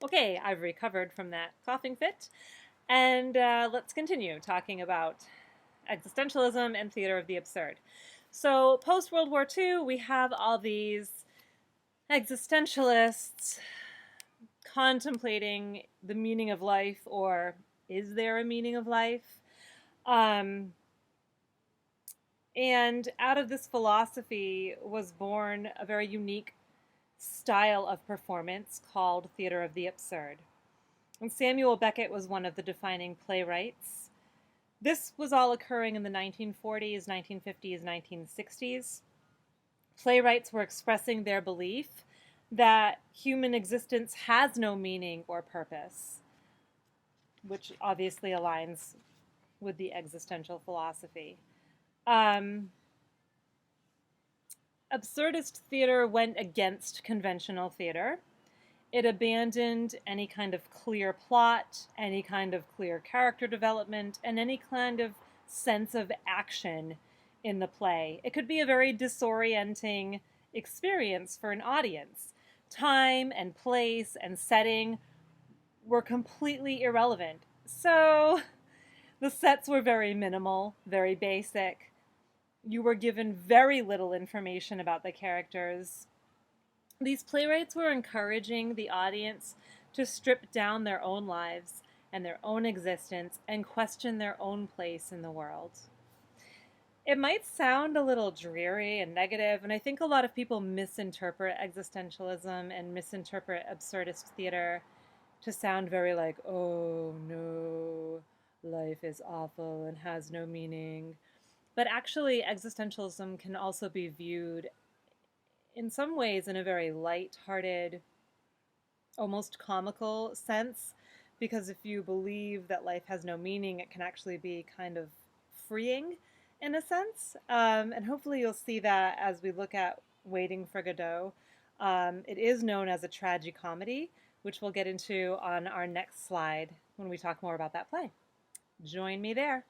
Okay, I've recovered from that coughing fit, and let's continue talking about existentialism and theater of the absurd. So, post World War II, we have all these existentialists contemplating the meaning of life, or is there a meaning of life? Um, and out of this philosophy was born a very unique style of performance called theater of the absurd. And Samuel Beckett was one of the defining playwrights. This was all occurring in the 1940s, 1950s, 1960s. Playwrights were expressing their belief that human existence has no meaning or purpose, which obviously aligns with the existential philosophy. Um, Absurdist theater went against conventional theater. It abandoned any kind of clear plot, any kind of clear character development, and any kind of sense of action in the play. It could be a very disorienting experience for an audience. Time and place and setting were completely irrelevant. So the sets were very minimal, very basic. You were given very little information about the characters. These playwrights were encouraging the audience to strip down their own lives and their own existence and question their own place in the world. It might sound a little dreary and negative, and I think a lot of people misinterpret existentialism and misinterpret absurdist theater to sound very like, oh no, life is awful and has no meaning. But actually, existentialism can also be viewed in some ways in a very light-hearted, almost comical sense, because if you believe that life has no meaning, it can actually be kind of freeing in a sense. And hopefully you'll see that as we look at Waiting for Godot. It is known as a tragicomedy, which we'll get into on our next slide when we talk more about that play. Join me there.